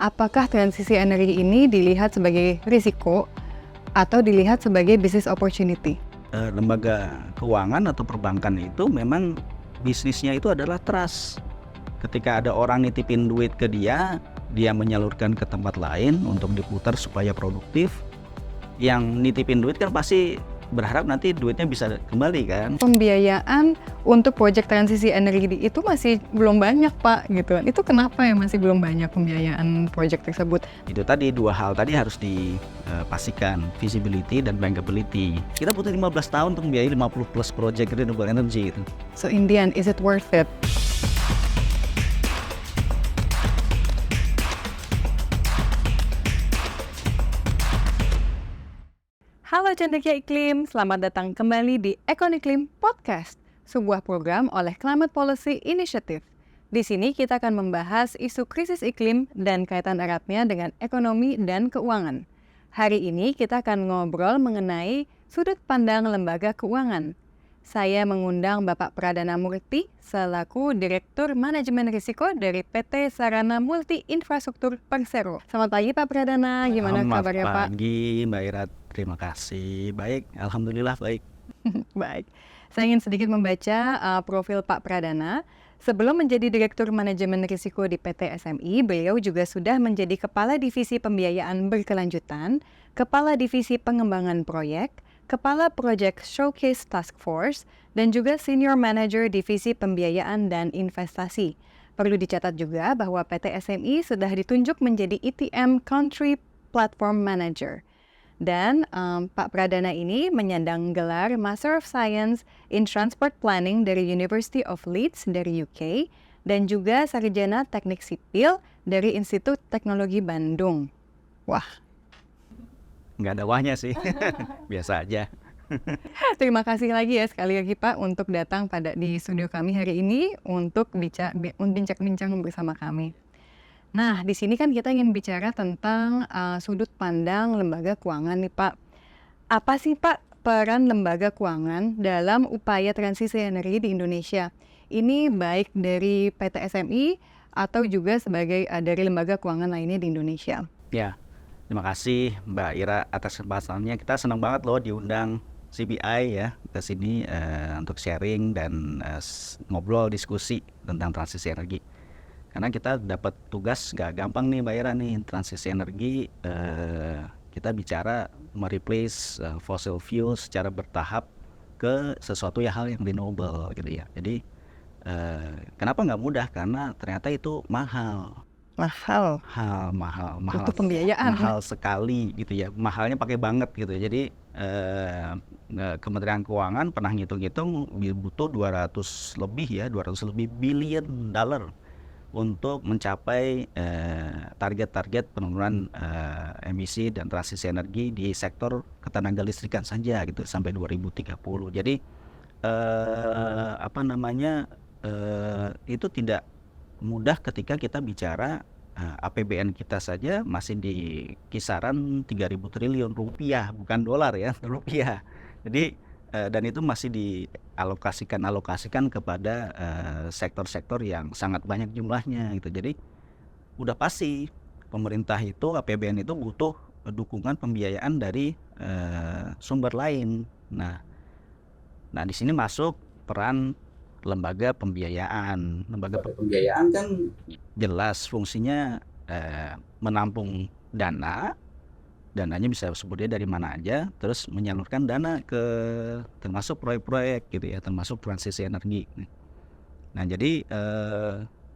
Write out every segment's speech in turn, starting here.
apakah transisi energi ini dilihat sebagai risiko atau dilihat sebagai business opportunity? Lembaga keuangan atau perbankan itu memang bisnisnya itu adalah trust. Ketika ada orang nitipin duit ke dia menyalurkan ke tempat lain untuk diputar supaya produktif. Yang nitipin duit kan pasti berharap nanti duitnya bisa kembali kan. Pembiayaan untuk proyek transisi energi itu masih belum banyak Pak gitu. Itu kenapa ya masih belum banyak pembiayaan proyek tersebut? Itu tadi dua hal tadi harus dipastikan, visibility dan bankability. Kita butuh 15 tahun untuk membiayai 50 plus proyek renewable energy itu. So in the end, is it worth it? Halo Cendekia Iklim, selamat datang kembali di Ekon Iklim Podcast, sebuah program oleh Climate Policy Initiative. Di sini kita akan membahas isu krisis iklim dan kaitan eratnya dengan ekonomi dan keuangan. Hari ini kita akan ngobrol mengenai sudut pandang lembaga keuangan. Saya mengundang Bapak Pradana Murti selaku Direktur Manajemen Risiko dari PT Sarana Multi Infrastruktur Persero. Selamat pagi Pak Pradana, gimana kabarnya Pak? Selamat pagi Mbak Ira, terima kasih. Baik, alhamdulillah baik. Baik, saya ingin sedikit membaca profil Pak Pradana. Sebelum menjadi Direktur Manajemen Risiko di PT SMI, beliau juga sudah menjadi Kepala Divisi Pembiayaan Berkelanjutan, Kepala Divisi Pengembangan Proyek, Kepala Project Showcase Task Force, dan juga Senior Manager Divisi Pembiayaan dan Investasi. Perlu dicatat juga bahwa PT SMI sudah ditunjuk menjadi ETM Country Platform Manager. Dan Pak Pradana ini menyandang gelar Master of Science in Transport Planning dari University of Leeds dari UK dan juga Sarjana Teknik Sipil dari Institut Teknologi Bandung. Wah, Nggak ada wahnya sih, biasa aja. terima kasih lagi ya sekali lagi Pak untuk datang di studio kami hari ini untuk bincang-bincang bersama kami. Nah, di sini kan kita ingin bicara tentang sudut pandang lembaga keuangan nih Pak. Apa sih Pak peran lembaga keuangan dalam upaya transisi energi di Indonesia? Ini baik dari PT SMI atau juga sebagai dari lembaga keuangan lainnya di Indonesia. Ya, terima kasih Mbak Ira atas kesempatannya. Kita senang banget loh diundang CBI ya ke sini untuk sharing dan ngobrol diskusi tentang transisi energi. Karena kita dapat tugas gak gampang nih Mbak Ira nih, transisi energi kita bicara mereplace fossil fuel secara bertahap ke sesuatu hal yang renewable gitu ya. Jadi kenapa nggak mudah? Karena ternyata itu mahal Untuk pembiayaan. mahal sekali gitu ya, mahalnya pakai banget gitu. Jadi Kementerian Keuangan pernah ngitung-ngitung butuh 200 lebih billion dollar untuk mencapai target-target penurunan emisi dan transisi energi di sektor ketenaga listrikan saja gitu sampai 2030. Jadi itu tidak mudah ketika kita bicara APBN kita saja masih di kisaran 3.000 triliun rupiah, bukan dolar ya, rupiah. Jadi dan itu masih dialokasikan kepada sektor-sektor yang sangat banyak jumlahnya gitu. Jadi udah pasti pemerintah itu APBN itu butuh dukungan pembiayaan dari sumber lain. Nah di sini masuk peran lembaga pembiayaan. Lembaga pembiayaan kan jelas fungsinya menampung dananya bisa sebutnya dari mana aja, terus menyalurkan dana ke termasuk proyek-proyek gitu ya, termasuk transisi energi. Nah jadi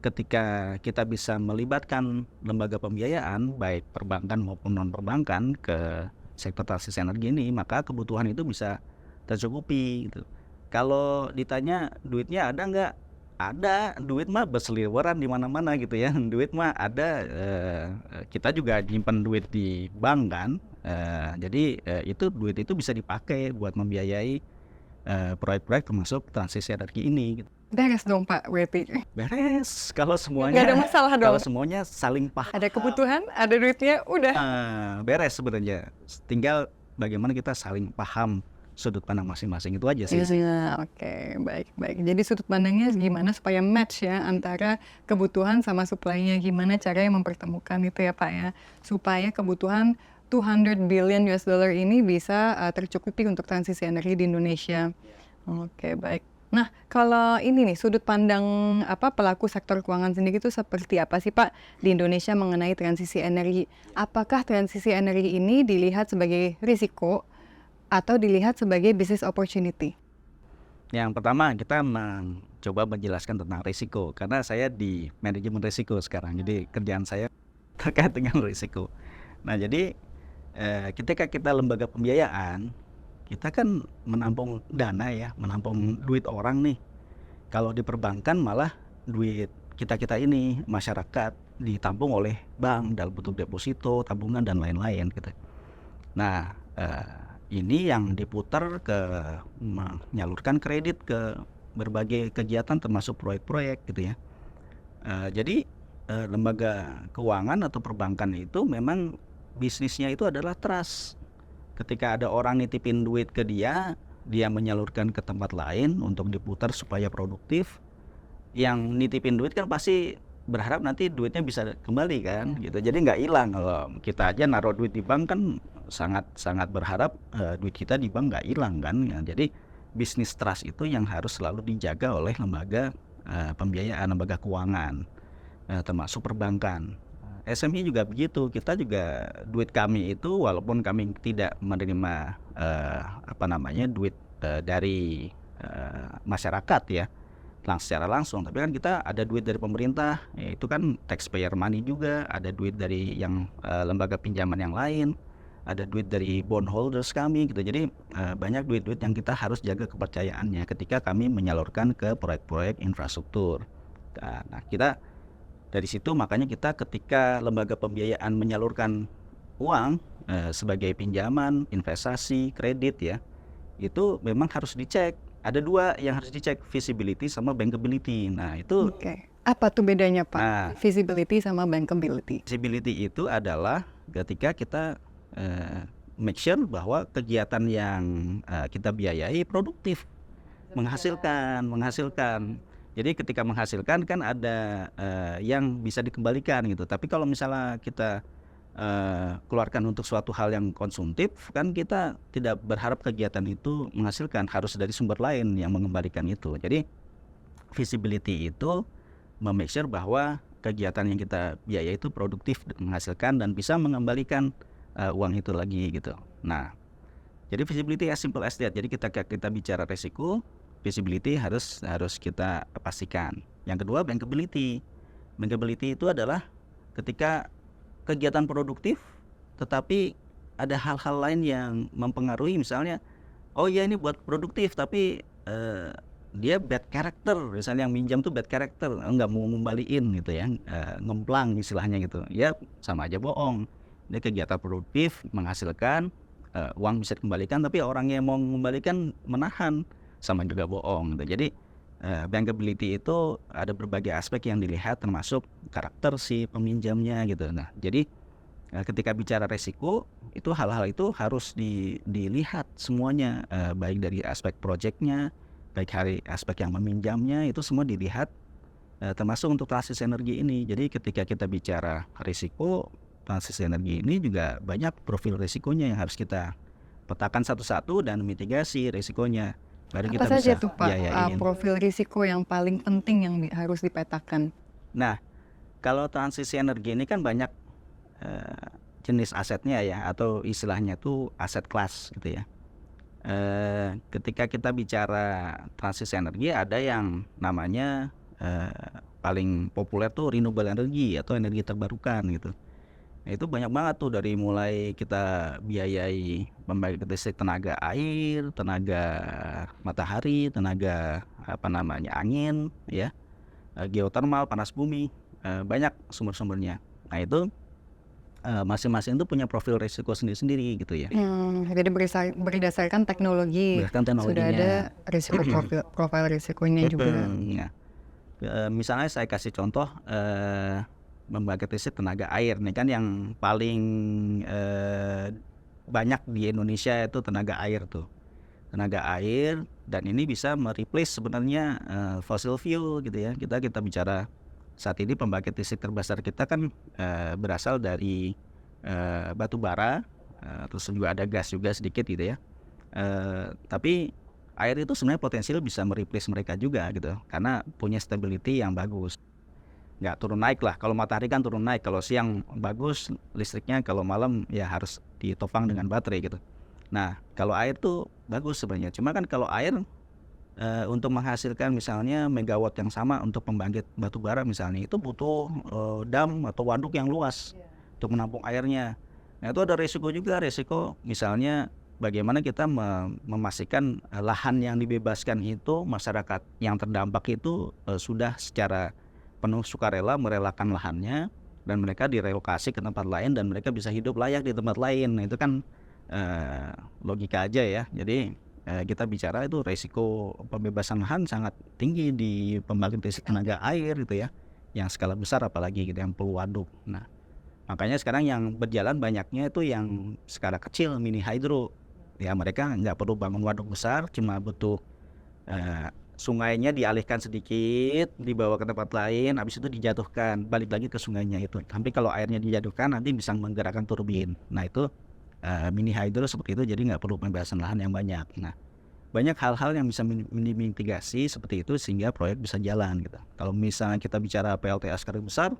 ketika kita bisa melibatkan lembaga pembiayaan baik perbankan maupun non perbankan ke sektor transisi energi ini, maka kebutuhan itu bisa tercukupi gitu. Kalau ditanya duitnya ada nggak? Ada, duit mah berseliweran di mana-mana gitu ya. Duit mah ada, kita juga nyimpen duit di bank kan. Jadi duit itu bisa dipakai buat membiayai proyek-proyek termasuk transisi energi ini gitu. Beres dong Pak berarti. Beres kalau semuanya. Nggak ada masalah dong. Kalau semuanya saling paham. Ada kebutuhan, ada duitnya, udah. Beres sebenarnya. Tinggal bagaimana kita saling paham sudut pandang masing-masing, itu aja sih. Iya, oke, baik. Jadi sudut pandangnya gimana supaya match ya antara kebutuhan sama supply-nya, gimana caranya mempertemukan itu ya Pak ya, supaya kebutuhan $200 billion ini bisa tercukupi untuk transisi energi di Indonesia. Oke, baik. Nah, kalau ini nih sudut pandang pelaku sektor keuangan sendiri itu seperti apa sih Pak di Indonesia mengenai transisi energi? Apakah transisi energi ini dilihat sebagai risiko atau dilihat sebagai business opportunity? Yang pertama kita mencoba menjelaskan tentang risiko, karena saya di manajemen risiko sekarang, jadi kerjaan saya terkait dengan risiko. Nah jadi ketika kita lembaga pembiayaan, kita kan menampung dana ya, menampung duit orang nih. Kalau di perbankan malah duit kita ini masyarakat ditampung oleh bank dalam bentuk deposito, tabungan dan lain-lain gitu. Nah ini yang diputar ke menyalurkan kredit ke berbagai kegiatan termasuk proyek-proyek gitu ya. Jadi lembaga keuangan atau perbankan itu memang bisnisnya itu adalah trust. Ketika ada orang nitipin duit ke dia menyalurkan ke tempat lain untuk diputar supaya produktif. Yang nitipin duit kan pasti berharap nanti duitnya bisa kembali kan gitu. Jadi nggak hilang. Kalau kita aja naruh duit di bank kan sangat berharap duit kita di bank nggak hilang kan ya. Jadi bisnis trust itu yang harus selalu dijaga oleh lembaga pembiayaan, lembaga keuangan, termasuk perbankan. SME juga begitu. Kita juga duit kami itu walaupun kami tidak menerima duit dari masyarakat ya secara langsung, tapi kan kita ada duit dari pemerintah, itu kan taxpayer money juga, ada duit dari yang lembaga pinjaman yang lain, ada duit dari bondholders kami gitu. Jadi banyak duit-duit yang kita harus jaga kepercayaannya ketika kami menyalurkan ke proyek-proyek infrastruktur. Nah kita dari situ makanya kita ketika lembaga pembiayaan menyalurkan uang sebagai pinjaman, investasi, kredit ya, itu memang harus dicek. Ada dua yang harus dicek, visibility sama bankability. Nah itu apa tuh bedanya Pak? Nah, visibility sama bankability. Visibility itu adalah ketika kita make sure bahwa kegiatan yang kita biayai produktif, menghasilkan. Jadi ketika menghasilkan kan ada yang bisa dikembalikan gitu. Tapi kalau misalnya kita keluarkan untuk suatu hal yang konsumtif, kan kita tidak berharap kegiatan itu menghasilkan, harus dari sumber lain yang mengembalikan itu. Jadi visibility itu make sure bahwa kegiatan yang kita biaya itu produktif, menghasilkan dan bisa mengembalikan uang itu lagi gitu. Nah jadi visibility as simple as that. Jadi kita bicara resiko, visibility harus kita pastikan. Yang kedua bankability. Bankability itu adalah ketika kegiatan produktif tetapi ada hal-hal lain yang mempengaruhi, misalnya oh ya ini buat produktif tapi dia bad character, misalnya yang minjam tuh bad character, nggak mau ngembaliin gitu ya, ngemplang istilahnya gitu ya, sama aja bohong. Dia kegiatan produktif menghasilkan uang bisa dikembalikan, tapi orang yang mau mengembalikan menahan, sama juga bohong gitu. Jadi bankability itu ada berbagai aspek yang dilihat termasuk karakter si peminjamnya gitu. Nah jadi ketika bicara resiko itu hal-hal itu harus dilihat semuanya, baik dari aspek projectnya, baik dari aspek yang meminjamnya, itu semua dilihat termasuk untuk transisi energi ini. Jadi ketika kita bicara risiko transisi energi ini juga banyak profil risikonya yang harus kita petakan satu-satu dan mitigasi risikonya. Baru Apa kita saja bisa tuh Pak profil risiko yang paling penting yang harus dipetakan? Nah kalau transisi energi ini kan banyak jenis asetnya ya, atau istilahnya tuh aset kelas gitu ya. Ketika kita bicara transisi energi ada yang namanya paling populer tuh renewable energy atau energi terbarukan gitu. Nah, itu banyak banget tuh, dari mulai kita biayai pembangkit listrik tenaga air, tenaga matahari, tenaga angin ya, geotermal, panas bumi, banyak sumber-sumbernya. Nah itu masing-masing itu punya profil risiko sendiri-sendiri gitu ya. Jadi berdasarkan teknologi, sudah ada risiko profil risikonya juga. Ya. Misalnya saya kasih contoh pembangkit listrik tenaga air nih kan, yang paling banyak di Indonesia itu tenaga air tuh. tenaga air, dan ini bisa mereplace sebenarnya fossil fuel gitu ya. Kita bicara saat ini pembangkit listrik terbesar kita kan berasal dari batu bara, terus juga ada gas juga sedikit gitu ya. Tapi air itu sebenarnya potensial bisa mereplace mereka juga gitu, karena punya stability yang bagus. Nggak turun naik lah, kalau matahari kan turun naik, kalau siang bagus listriknya, kalau malam ya harus ditopang dengan baterai gitu. Nah kalau air tuh bagus sebenarnya, cuma kan kalau air untuk menghasilkan misalnya megawatt yang sama untuk pembangkit batu bara misalnya, itu butuh dam atau waduk yang luas untuk menampung airnya. Nah itu ada resiko juga, resiko misalnya bagaimana kita memastikan lahan yang dibebaskan itu, masyarakat yang terdampak itu sudah secara penuh sukarela merelakan lahannya, dan mereka direlokasi ke tempat lain dan mereka bisa hidup layak di tempat lain. Nah itu kan logika aja ya. Jadi kita bicara itu resiko pembebasan lahan sangat tinggi di pembangkit listrik tenaga air gitu ya, yang skala besar apalagi gitu, yang perlu waduk. Nah makanya sekarang yang berjalan banyaknya itu yang skala kecil, mini hydro ya. Mereka nggak perlu bangun waduk besar, cuma butuh sungainya dialihkan sedikit, dibawa ke tempat lain, habis itu dijatuhkan balik lagi ke sungainya itu. Tapi kalau airnya dijatuhkan nanti bisa menggerakkan turbin. Nah itu mini hydro seperti itu, jadi nggak perlu pembebasan lahan yang banyak. Nah banyak hal-hal yang bisa mitigasi seperti itu sehingga proyek bisa jalan gitu. Kalau misalnya kita bicara PLTA skala besar,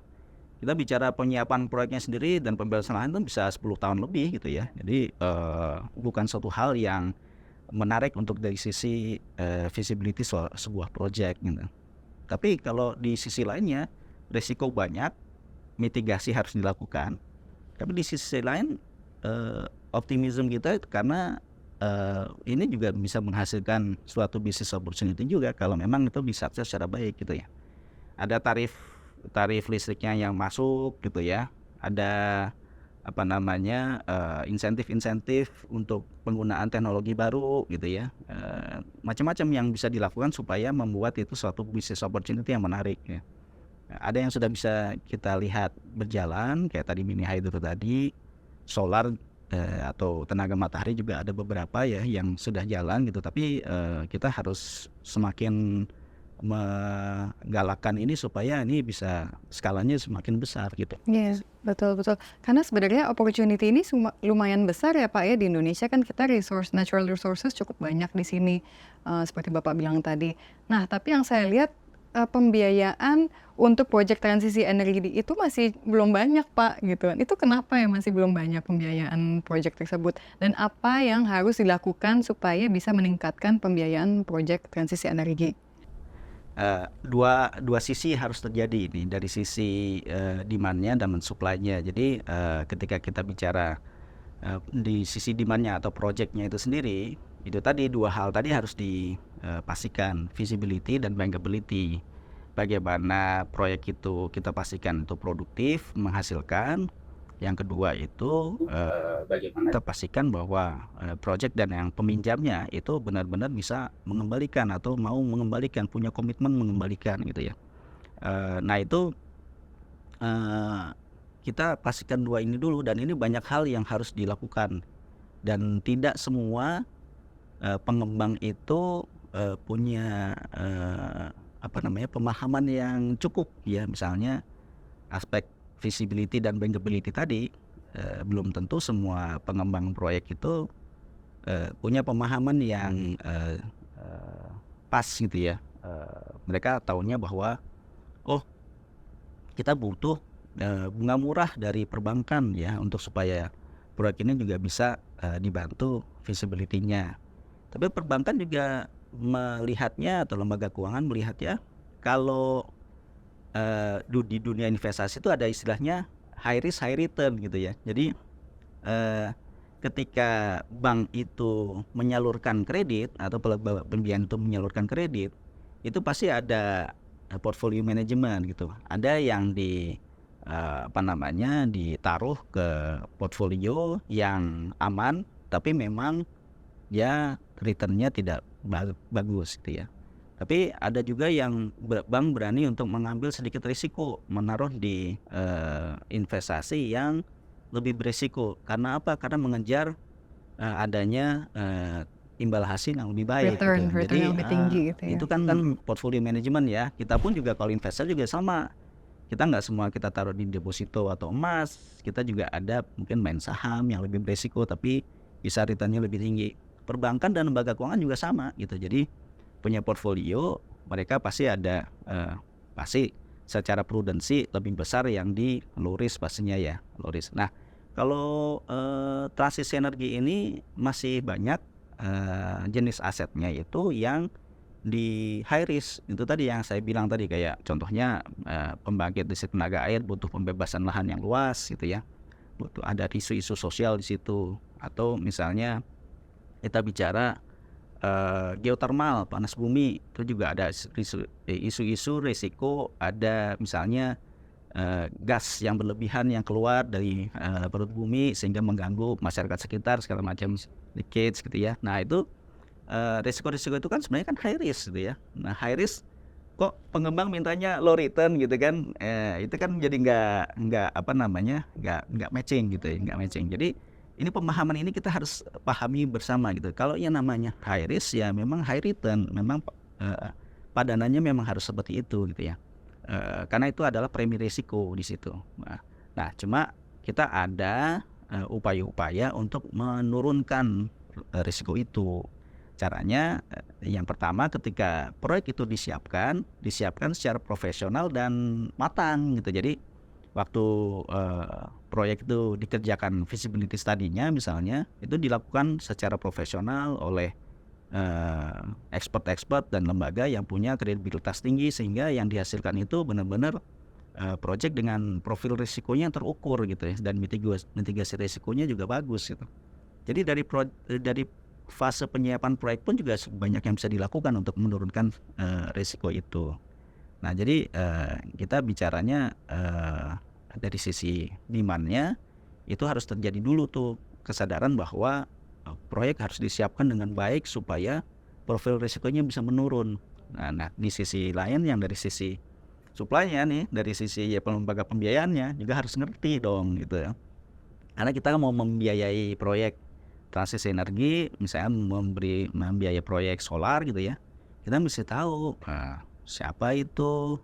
kita bicara penyiapan proyeknya sendiri dan pembebasan lahan itu bisa 10 tahun lebih gitu ya. Jadi bukan suatu hal yang menarik untuk dari sisi visibility sebuah proyek gitu. Tapi kalau di sisi lainnya risiko banyak, mitigasi harus dilakukan. Tapi di sisi lain optimism kita karena ini juga bisa menghasilkan suatu business opportunity juga kalau memang itu bisa sukses secara baik gitu ya. Ada tarif listriknya yang masuk gitu ya. Ada insentif-insentif untuk penggunaan teknologi baru gitu ya, macam-macam yang bisa dilakukan supaya membuat itu suatu business opportunity yang menarik ya. Ada yang sudah bisa kita lihat berjalan kayak tadi mini hydro tadi, solar atau tenaga matahari juga ada beberapa ya yang sudah jalan gitu. Tapi kita harus semakin menggalakkan ini supaya ini bisa skalanya semakin besar gitu. Iya, betul. Karena sebenarnya opportunity ini lumayan besar ya Pak ya, di Indonesia kan kita natural resources cukup banyak di sini, seperti Bapak bilang tadi. Nah, tapi yang saya lihat pembiayaan untuk proyek transisi energi itu masih belum banyak Pak gitu. Itu kenapa ya masih belum banyak pembiayaan proyek tersebut? Dan apa yang harus dilakukan supaya bisa meningkatkan pembiayaan proyek transisi energi? Dua sisi harus terjadi ini, dari sisi demand-nya dan supply-nya. Jadi ketika kita bicara di sisi demand-nya atau project-nya itu sendiri, itu tadi dua hal tadi harus dipastikan, visibility dan bankability. Bagaimana proyek itu kita pastikan itu produktif, menghasilkan. Yang kedua itu bagaimana kita pastikan bahwa project dan yang peminjamnya itu benar-benar bisa mengembalikan atau mau mengembalikan, punya komitmen mengembalikan gitu ya. Nah itu kita pastikan dua ini dulu, dan ini banyak hal yang harus dilakukan, dan tidak semua pengembang itu punya pemahaman yang cukup ya. Misalnya aspek visibility dan bankability tadi, belum tentu semua pengembang proyek itu punya pemahaman yang pas gitu ya. Mereka tahunya bahwa kita butuh bunga murah dari perbankan ya, untuk supaya proyek ini juga bisa dibantu visibility-nya. Tapi perbankan juga melihatnya, atau lembaga keuangan melihatnya, kalau di dunia investasi itu ada istilahnya high risk high return gitu ya. Jadi ketika bank itu menyalurkan kredit atau pembiayaan itu menyalurkan kredit, itu pasti ada portfolio management gitu. Ada yang ditaruh ke portfolio yang aman, tapi memang ya returnnya tidak bagus gitu ya. Tapi ada juga yang bank berani untuk mengambil sedikit risiko, menaruh di investasi yang lebih berisiko. Karena apa? Karena mengejar adanya imbal hasil yang lebih baik gitu. Return Jadi yang lebih tinggi gitu ya. itu kan portfolio manajemen ya. Kita pun juga kalau investor juga sama. Kita nggak semua kita taruh di deposito atau emas. Kita juga ada mungkin main saham yang lebih beresiko tapi bisa returnnya lebih tinggi. Perbankan dan lembaga keuangan juga sama gitu. Jadi punya portfolio mereka pasti ada pasti secara prudensi lebih besar yang di low risk pastinya ya, low risk. Nah, kalau transisi energi ini masih banyak jenis asetnya itu yang di high risk. Itu tadi yang saya bilang tadi, kayak contohnya pembangkit listrik tenaga air butuh pembebasan lahan yang luas gitu ya. Butuh ada isu-isu sosial di situ. Atau misalnya kita bicara geothermal, panas bumi, itu juga ada isu-isu risiko, ada misalnya gas yang berlebihan yang keluar dari perut bumi sehingga mengganggu masyarakat sekitar segala macam leakage gitu ya. Nah itu risiko-risiko itu kan sebenarnya kan high risk gitu ya. Nah high risk kok pengembang mintanya low return gitu kan, itu kan jadi nggak apa namanya nggak matching gitu ya, nggak matching. Jadi ini pemahaman ini kita harus pahami bersama gitu. Kalau yang namanya high risk ya memang high return, memang padanannya memang harus seperti itu gitu ya. Karena itu adalah premi risiko di situ. Nah, cuma kita ada upaya-upaya untuk menurunkan risiko itu. Caranya yang pertama ketika proyek itu disiapkan secara profesional dan matang gitu. Jadi waktu proyek itu dikerjakan feasibility study-nya misalnya, itu dilakukan secara profesional oleh expert dan lembaga yang punya kredibilitas tinggi sehingga yang dihasilkan itu benar-benar proyek dengan profil risikonya terukur gitu ya, dan mitigasi risikonya juga bagus gitu. Jadi dari fase penyiapan proyek pun juga banyak yang bisa dilakukan untuk menurunkan risiko itu. Nah jadi kita bicaranya dari sisi demand-nya itu harus terjadi dulu tuh kesadaran bahwa proyek harus disiapkan dengan baik supaya profil risikonya bisa menurun. Nah di sisi lain yang dari sisi supply-nya nih, dari sisi lembaga pembiayaannya juga harus ngerti dong gitu ya. Karena kita mau membiayai proyek transisi energi, misalnya membiayai proyek solar gitu ya, kita mesti tahu siapa itu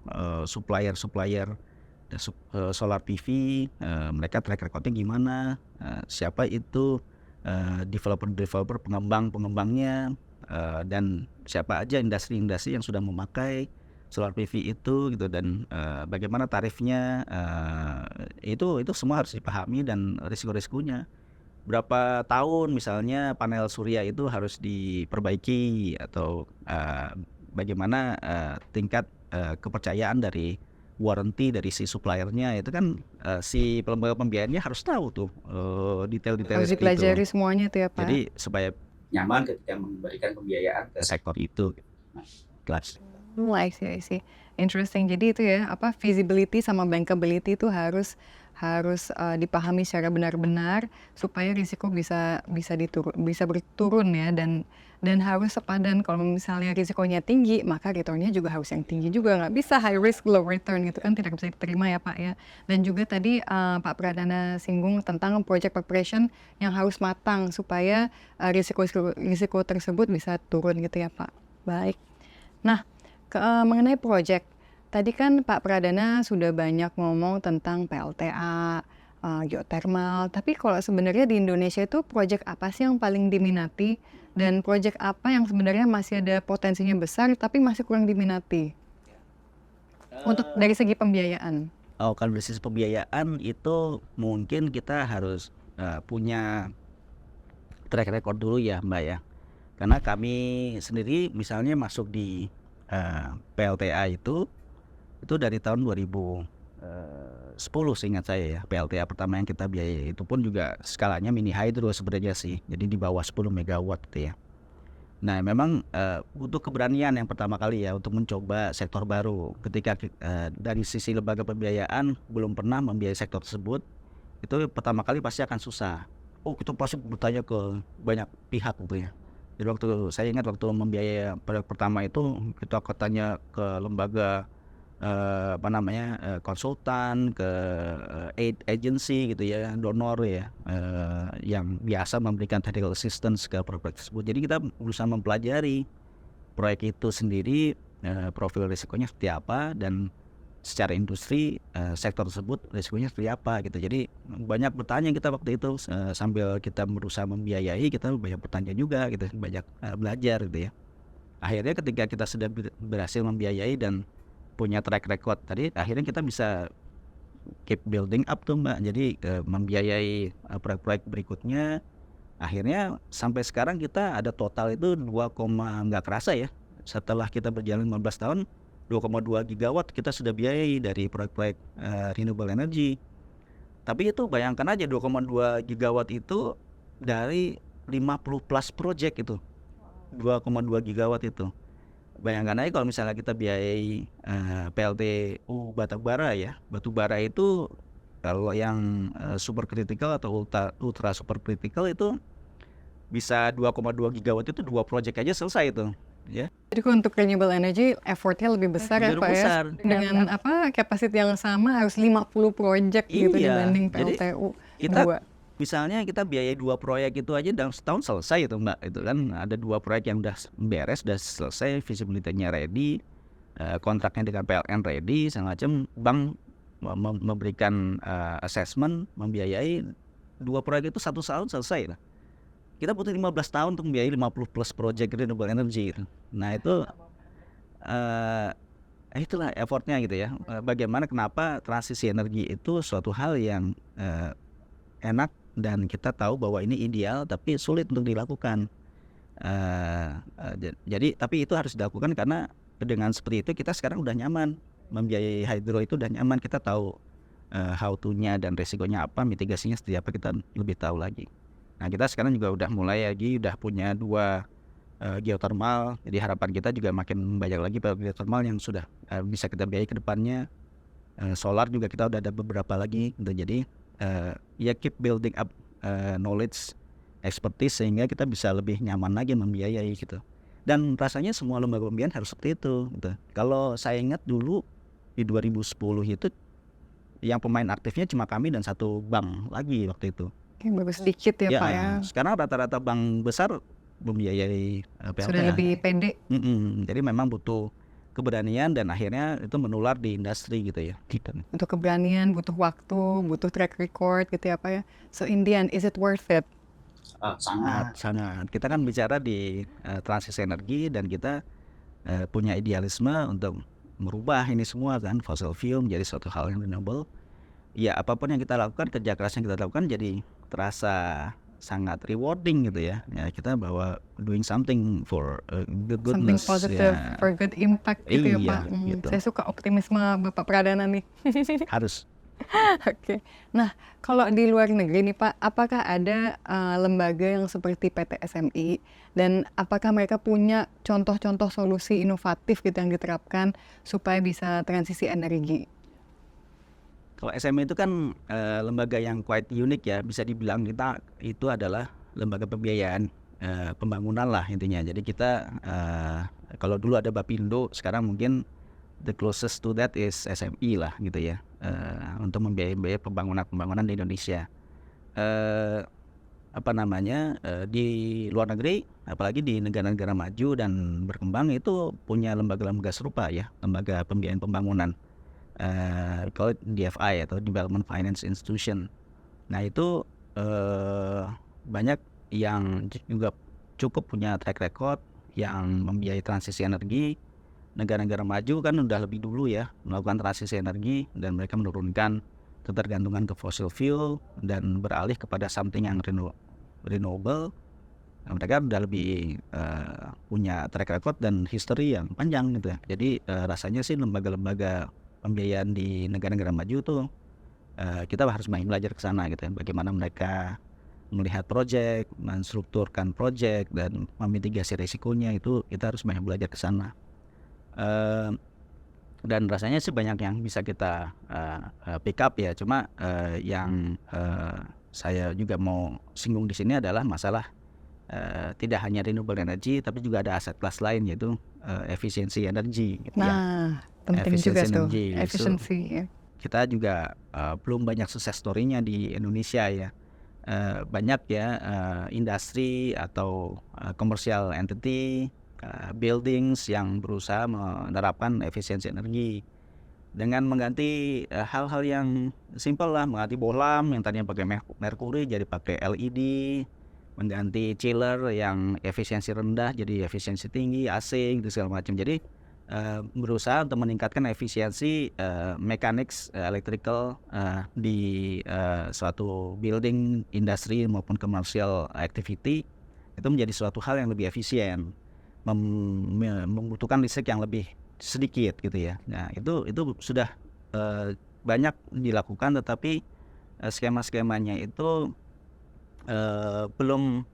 supplier solar PV, mereka track recordnya gimana, siapa itu developer pengembangnya, dan siapa aja industri-industri yang sudah memakai solar PV itu gitu, dan bagaimana tarifnya, itu semua harus dipahami, dan risiko-risikonya berapa tahun misalnya panel surya itu harus diperbaiki, atau bagaimana tingkat kepercayaan dari warranty dari si suppliernya itu kan, si lembaga pembiayaannya harus tahu tuh detail-detail Harus seperti itu. dipelajari semuanya tuh ya Pak. Jadi supaya nyaman ketika memberikan pembiayaan ke sektor itu. Nah, kelas. I see. Interesting. Jadi itu ya, feasibility sama bankability itu harus dipahami secara benar-benar supaya risiko bisa berturun ya, dan harus sepadan. Kalau misalnya risikonya tinggi, maka returnnya juga harus yang tinggi juga. Nggak bisa high risk low return gitu kan, tidak bisa diterima ya Pak ya. Dan juga tadi Pak Pradana singgung tentang project preparation yang harus matang supaya risiko tersebut bisa turun gitu ya Pak. Baik. Nah, mengenai project, tadi kan Pak Pradana sudah banyak ngomong tentang PLTA, geothermal, tapi kalau sebenarnya di Indonesia itu project apa sih yang paling diminati, dan project apa yang sebenarnya masih ada potensinya besar tapi masih kurang diminati untuk dari segi pembiayaan? Kalau dari sisi pembiayaan itu mungkin kita harus punya track record dulu ya Mbak ya. Karena kami sendiri misalnya masuk di PLTA itu dari tahun 2010 seingat saya ya. PLTA pertama yang kita biayai itu pun juga skalanya mini hydro sebenarnya sih, jadi di bawah 10 megawatt gitu ya. Nah memang butuh keberanian yang pertama kali ya untuk mencoba sektor baru. Ketika dari sisi lembaga pembiayaan belum pernah membiayai sektor tersebut, itu pertama kali pasti akan susah. Kita pasti bertanya ke banyak pihak gitu ya. Jadi saya ingat waktu membiayai proyek pertama itu kita tanya ke lembaga konsultan, ke aid agency gitu ya, donor ya, yang biasa memberikan technical assistance ke proyek tersebut. Jadi kita berusaha mempelajari proyek itu sendiri, profil risikonya seperti apa, dan secara industri sektor tersebut risikonya seperti apa gitu. Jadi banyak bertanya kita waktu itu, sambil kita berusaha membiayai, kita banyak bertanya juga gitu, banyak belajar gitu ya. Akhirnya ketika kita sudah berhasil membiayai dan punya track record tadi, akhirnya kita bisa keep building up tuh Mbak. Jadi membiayai proyek-proyek berikutnya. Akhirnya sampai sekarang kita ada total itu nggak kerasa ya, setelah kita berjalan 15 tahun 2,2 gigawatt kita sudah biayai dari proyek-proyek renewable energy. Tapi itu bayangkan aja 2,2 gigawatt itu dari 50 plus project itu, 2,2 gigawatt itu. Bayangkan aja kalau misalnya kita biayai PLTU batubara ya. Batubara itu kalau yang super critical atau ultra super critical itu bisa 2,2 gigawatt itu 2 project aja selesai itu ya. Jadi untuk renewable energy effortnya lebih besar ya Lebih Pak ya. besar. Dengan capacity yang sama harus 50 project gitu Iya, dibanding jadi PLTU kita 2. misalnya kita biayai 2 proyek itu aja dalam setahun selesai itu Mbak. Itu kan ada 2 proyek yang udah beres, udah selesai, visibility-nya ready, kontraknya dengan PLN ready, segala macam. Bank memberikan assessment, membiayai 2 proyek itu 1 tahun selesai lah. Kita butuh 15 tahun untuk membiayai 50 plus project renewable energy gitu. Nah itu itulah effortnya gitu ya. Bagaimana kenapa transisi energi itu suatu hal yang enak dan kita tahu bahwa ini ideal tapi sulit untuk dilakukan. Jadi tapi itu harus dilakukan karena dengan seperti itu kita sekarang udah nyaman membiayai hydro, itu udah nyaman, kita tahu how to-nya dan resikonya apa, mitigasinya seperti apa, kita lebih tahu lagi. Nah kita sekarang juga udah mulai lagi, udah punya 2 geothermal, jadi harapan kita juga makin banyak lagi geothermal yang sudah bisa kita biayai ke depannya. Solar juga kita udah ada beberapa lagi gitu. Jadi ya keep building up knowledge, expertise, sehingga kita bisa lebih nyaman lagi membiayai gitu. Dan rasanya semua lembaga pembiayaan harus seperti itu gitu. Kalau saya ingat dulu di 2010 itu yang pemain aktifnya cuma kami dan 1 bank lagi waktu itu. Oke, bagus sedikit ya Pak ya. Sekarang rata-rata bank besar membiayai PLTA. Sudah lebih pede. Jadi memang butuh keberanian dan akhirnya itu menular di industri gitu ya. Untuk keberanian, butuh waktu, butuh track record gitu ya Pak ya. So in the end, is it worth it? Sangat. Kita kan bicara di transisi energi dan kita punya idealisme untuk merubah ini semua kan, fossil fuel menjadi suatu hal yang renewable. Ya apapun yang kita lakukan, kerja keras yang kita lakukan jadi terasa sangat rewarding gitu ya. Ya kita bahwa doing something for good Something goodness positive ya. for good impact gitu ya Iya, Pak. gitu. Saya suka optimisme Bapak Pradana nih. Harus. Oke. Nah, kalau di luar negeri nih Pak, apakah ada lembaga yang seperti PT SMI dan apakah mereka punya contoh-contoh solusi inovatif gitu yang diterapkan supaya bisa transisi energi? Kalau SMI itu kan lembaga yang quite unik ya, bisa dibilang kita itu adalah lembaga pembiayaan pembangunan lah intinya. Jadi kita kalau dulu ada Bapindo, sekarang mungkin the closest to that is SMI lah gitu ya, untuk membiayai pembangunan di Indonesia. Di luar negeri, apalagi di negara-negara maju dan berkembang itu punya lembaga-lembaga serupa ya, lembaga pembiayaan pembangunan. Call it DFI atau Development Finance Institution. Nah itu banyak yang juga cukup punya track record yang membiayai transisi energi. Negara-negara maju kan udah lebih dulu ya melakukan transisi energi dan mereka menurunkan ketergantungan ke fossil fuel dan beralih kepada something yang renewable. Nah, mereka udah lebih punya track record dan history yang panjang gitu ya. Jadi rasanya sih lembaga-lembaga pembiayaan di negara-negara maju tuh kita harus banyak belajar ke sana gitu ya. Bagaimana mereka melihat project, menstrukturkan project dan memitigasi risikonya, itu kita harus banyak belajar ke sana. Dan rasanya sih banyak yang bisa kita pick up ya. Cuma yang saya juga mau singgung di sini adalah masalah tidak hanya renewable energy tapi juga ada aset kelas lain yaitu efisiensi energi gitu ya. Nah, penting Efisiensi juga tuh, energi. So, efisiensi ya. kita juga belum banyak sukses story-nya di Indonesia ya. Banyak ya industri atau commercial entity, buildings yang berusaha menerapkan efisiensi energi dengan mengganti hal-hal yang simpel lah, mengganti bohlam yang tadinya pakai merkuri jadi pakai LED, mengganti chiller yang efisiensi rendah jadi efisiensi tinggi, AC gitu segala macam. Jadi berusaha untuk meningkatkan efisiensi mechanics, electrical di suatu building, industri maupun commercial activity itu menjadi suatu hal yang lebih efisien, membutuhkan listrik yang lebih sedikit gitu ya. Nah itu sudah banyak dilakukan, tetapi skema-skemanya itu belum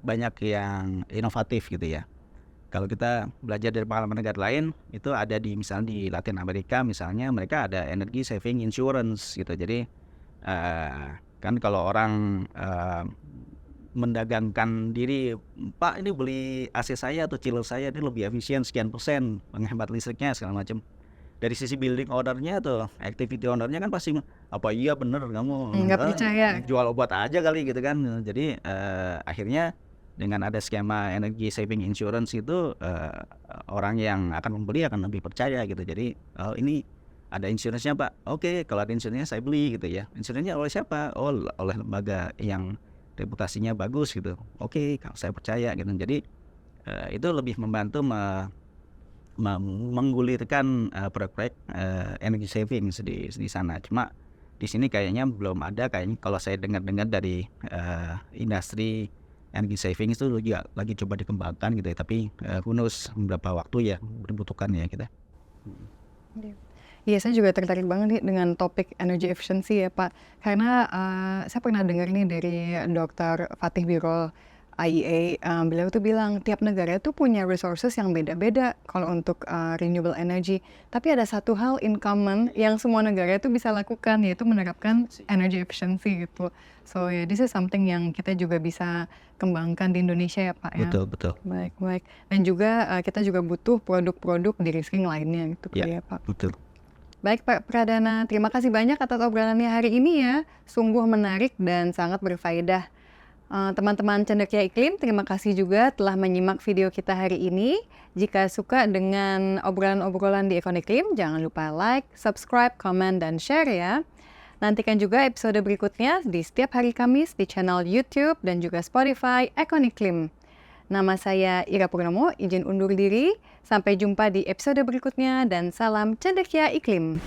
banyak yang inovatif gitu ya. Kalau kita belajar dari pengalaman negara lain, itu ada di misalnya di Latin Amerika misalnya, mereka ada energy saving insurance gitu. Jadi kan kalau orang mendagangkan diri, Pak ini beli AC saya atau chiller saya ini lebih efisien sekian persen, menghemat listriknya segala macam. Dari sisi building ownernya atau activity ownernya kan pasti apa iya bener kamu Nggak percaya. jual obat aja kali gitu kan. Jadi akhirnya dengan ada skema energy saving insurance itu orang yang akan membeli akan lebih percaya gitu. Jadi ini ada insurance-nya Pak, oke kalau ada insurance-nya saya beli gitu ya. Insurance-nya oleh siapa? Oh oleh lembaga yang reputasinya bagus gitu. Oke kalau saya percaya gitu. Jadi itu lebih membantu menggulirkan proyek-proyek energy savings di sana. Cuma di sini kayaknya belum ada, kayaknya kalau saya dengar-dengar dari industri energy savings itu juga lagi coba dikembangkan gitu ya. Tapi who knows berapa waktu ya dibutuhkan ya kita. Iya, saya juga tertarik banget nih dengan topik energy efficiency ya Pak. Karena saya pernah dengar nih dari Dr. Fatih Birol, IEA, beliau tuh bilang tiap negara tuh punya resources yang beda-beda kalau untuk renewable energy. Tapi ada satu hal in common yang semua negara itu bisa lakukan, yaitu menerapkan energy efficiency gitu. So yeah, this is something yang kita juga bisa kembangkan di Indonesia ya Pak ya. Betul. Baik. Dan juga kita juga butuh produk-produk de-risking lainnya gitu ya Pak. Betul. Baik Pak Pradana, terima kasih banyak atas obrolannya hari ini ya. Sungguh menarik dan sangat berfaedah. Teman-teman Cendekia Iklim, terima kasih juga telah menyimak video kita hari ini. Jika suka dengan obrolan-obrolan di Econ Iklim, jangan lupa like, subscribe, comment, dan share ya. Nantikan juga episode berikutnya di setiap hari Kamis di channel YouTube dan juga Spotify Econ Iklim. Nama saya Ira Purnomo, izin undur diri. Sampai jumpa di episode berikutnya dan salam Cendekia Iklim.